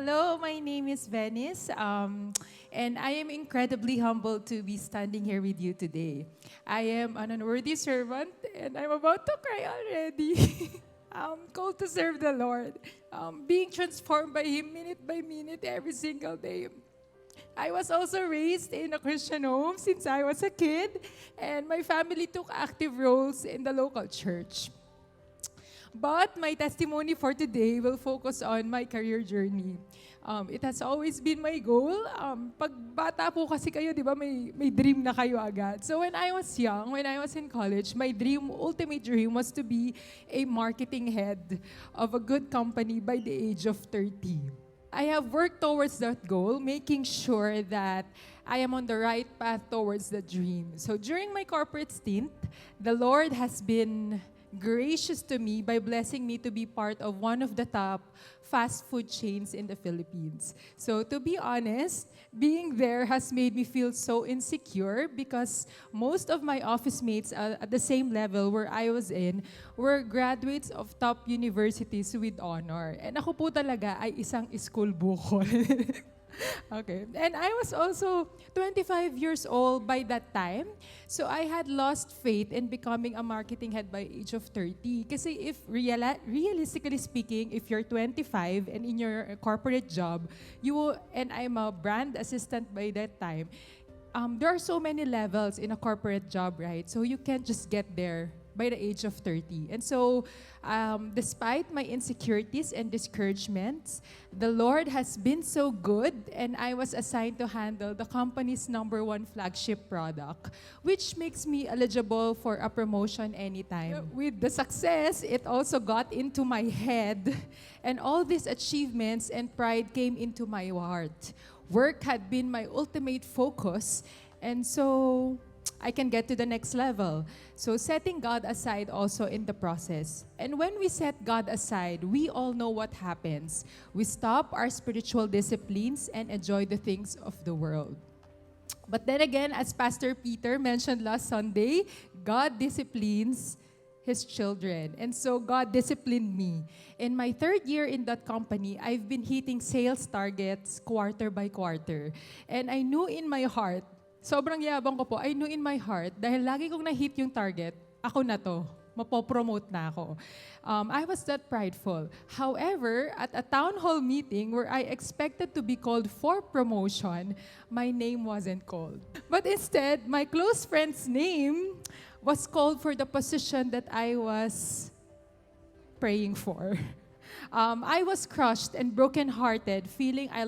Hello, my name is Venice, and I am incredibly humbled to be standing here with you today. I am an unworthy servant, and I'm about to cry already. Called to serve the Lord, being transformed by Him minute by minute every single day. I was also raised in a Christian home since I was a kid, and my family took active roles in the local church. But my testimony for today will focus on my career journey. It has always been my goal. Pag bata po kasi kayo, di ba, may dream na kayo agad. So when I was young, when I was in college, my ultimate dream was to be a marketing head of a good company by the age of 30. I have worked towards that goal, making sure that I am on the right path towards the dream. So during my corporate stint, the Lord has been gracious to me by blessing me to be part of one of the top fast food chains in the Philippines. So to be honest, being there has made me feel so insecure because most of my office mates at the same level where I was in were graduates of top universities with honor. And ako po talaga ay isang school bukol. Okay. And I was also 25 years old by that time. So I had lost faith in becoming a marketing head by age of 30. Kasi if realistically speaking, if you're 25 and in your corporate job, and I'm a brand assistant by that time, there are so many levels in a corporate job, right? So you can't just get there by the age of 30. And so, despite my insecurities and discouragements, the Lord has been so good, and I was assigned to handle the company's #1 flagship product, which makes me eligible for a promotion anytime. With the success, it also got into my head, and all these achievements and pride came into my heart. Work had been my ultimate focus, and so I can get to the next level. So setting God aside also in the process. And when we set God aside, we all know what happens. We stop our spiritual disciplines and enjoy the things of the world. But then again, as Pastor Peter mentioned last Sunday, God disciplines His children. And so God disciplined me. In my 3rd year in that company, I've been hitting sales targets quarter by quarter. And I knew in my heart, sobrang yabang ko po, I knew in my heart, dahil lagi kong na-hit yung target, ako na to, mapopromote na ako. I was that prideful. However, at a town hall meeting where I expected to be called for promotion, my name wasn't called. But instead, my close friend's name was called for the position that I was praying for. I was crushed and brokenhearted, feeling I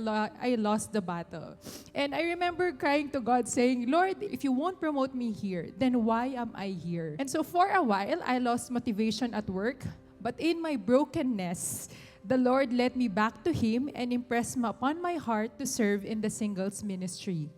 lost the battle. And I remember crying to God, saying, Lord, if you won't promote me here, then why am I here? And so for a while, I lost motivation at work. But in my brokenness, the Lord led me back to Him and impressed upon my heart to serve in the singles ministry.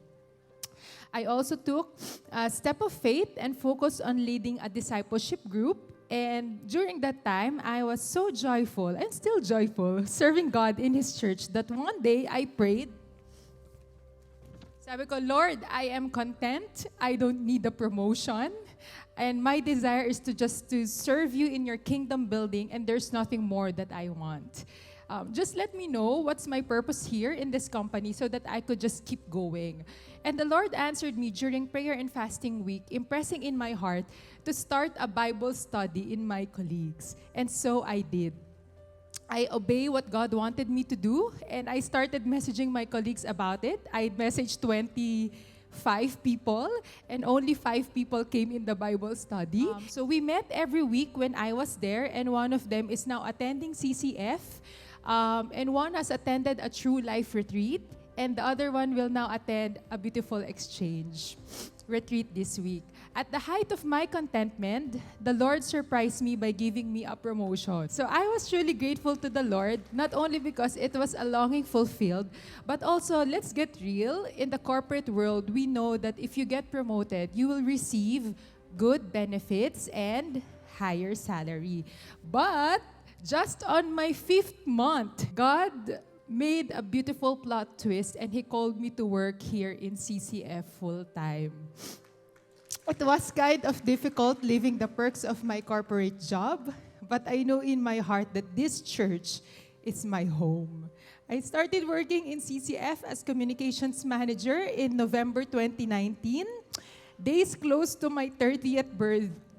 I also took a step of faith and focused on leading a discipleship group. And during that time, I was so joyful and still joyful serving God in His church that one day I prayed. Sabi ko, Lord, I am content. I don't need a promotion. And my desire is to serve you in your kingdom building, and there's nothing more that I want. Just let me know what's my purpose here in this company so that I could just keep going. And the Lord answered me during prayer and fasting week, impressing in my heart to start a Bible study in my colleagues. And so I did. I obey what God wanted me to do, and I started messaging my colleagues about it. I messaged 25 people, and only 5 people came in the Bible study. So we met every week when I was there, and one of them is now attending CCF. And one has attended a True Life retreat, and the other one will now attend a Beautiful Exchange retreat this week. At the height of my contentment, the Lord surprised me by giving me a promotion. So I was truly grateful to the Lord, not only because it was a longing fulfilled, but also, let's get real, in the corporate world, we know that if you get promoted, you will receive good benefits and higher salary. But just on my 5th month, God made a beautiful plot twist, and He called me to work here in CCF full-time. It was kind of difficult leaving the perks of my corporate job, but I know in my heart that this church is my home. I started working in CCF as communications manager in November 2019, days close to my 30th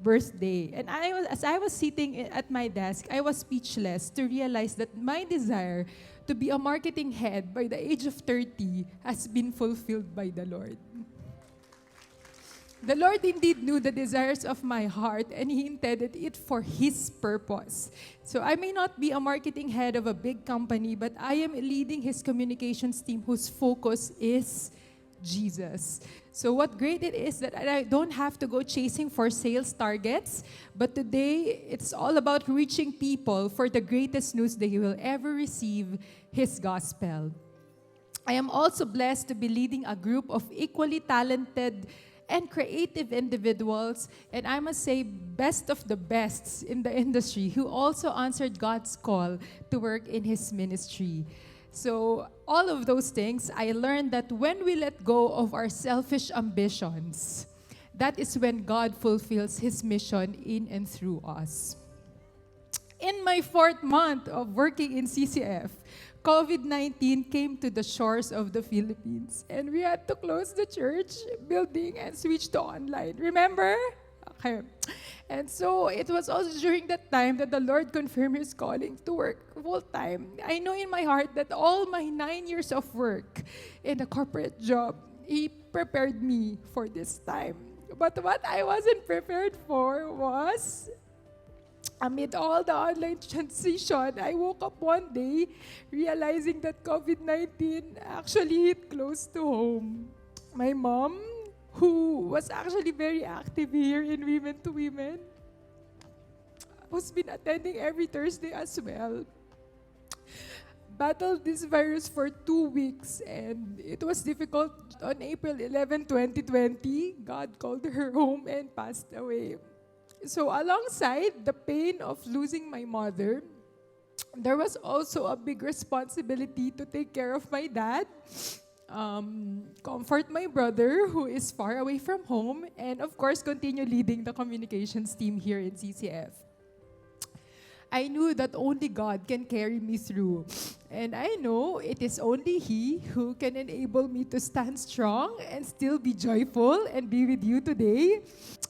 birthday. And as I was sitting at my desk, I was speechless to realize that my desire to be a marketing head by the age of 30 has been fulfilled by the Lord. The Lord indeed knew the desires of my heart, and He intended it for His purpose. So I may not be a marketing head of a big company, but I am leading His communications team whose focus is Jesus. So what great it is that I don't have to go chasing for sales targets, but today it's all about reaching people for the greatest news they will ever receive, His gospel. I am also blessed to be leading a group of equally talented and creative individuals, and I must say, best of the bests in the industry who also answered God's call to work in His ministry. So, all of those things, I learned that when we let go of our selfish ambitions, that is when God fulfills His mission in and through us. In my 4th month of working in CCF, COVID-19 came to the shores of the Philippines, and we had to close the church building and switch to online. Remember? Okay. And so it was also during that time that the Lord confirmed His calling to work full-time. I know in my heart that all my 9 years of work in a corporate job, He prepared me for this time. But what I wasn't prepared for was, amid all the online transition, I woke up one day realizing that COVID-19 actually hit close to home. My mom, who was actually very active here in Women to Women, who's been attending every Thursday as well, battled this virus for 2 weeks, and it was difficult. On April 11, 2020, God called her home and passed away. So alongside the pain of losing my mother, there was also a big responsibility to take care of my dad, comfort my brother who is far away from home, and of course continue leading the communications team here in CCF. I knew that only God can carry me through. And I know it is only He who can enable me to stand strong and still be joyful and be with you today.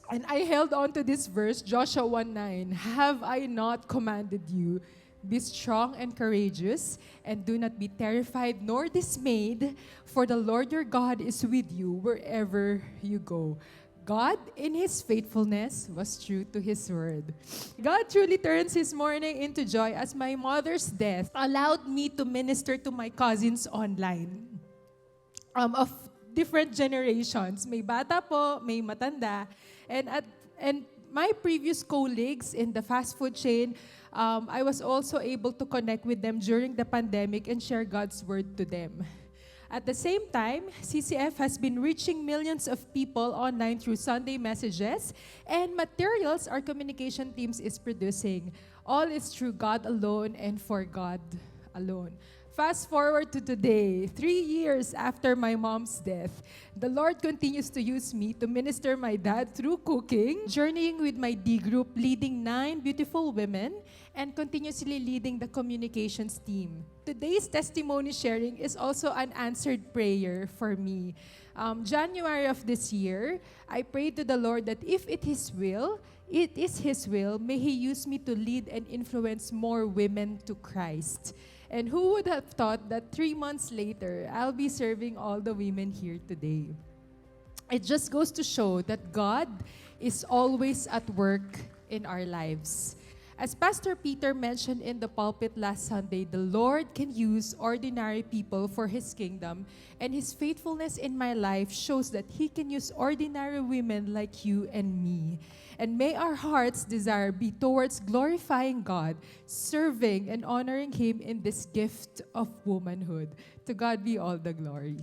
And I held on to this verse, Joshua 1:9. Have I not commanded you? Be strong and courageous, and do not be terrified nor dismayed, for the Lord your God is with you wherever you go. God, in His faithfulness, was true to His word. God truly turns His mourning into joy, as my mother's death allowed me to minister to my cousins online of different generations. May bata po, may matanda. And my previous colleagues in the fast food chain, I was also able to connect with them during the pandemic and share God's word to them. At the same time, CCF has been reaching millions of people online through Sunday messages and materials our communication teams is producing. All is through God alone and for God alone. Fast forward to today, 3 years after my mom's death, the Lord continues to use me to minister my dad through cooking, journeying with my D group, leading 9 beautiful women, and continuously leading the communications team. Today's testimony sharing is also an answered prayer for me. January of this year, I prayed to the Lord that if it is His will, may He use me to lead and influence more women to Christ. And who would have thought that 3 months later, I'll be serving all the women here today? It just goes to show that God is always at work in our lives. As Pastor Peter mentioned in the pulpit last Sunday, the Lord can use ordinary people for His kingdom, and His faithfulness in my life shows that He can use ordinary women like you and me. And may our heart's desire be towards glorifying God, serving and honoring Him in this gift of womanhood. To God be all the glory.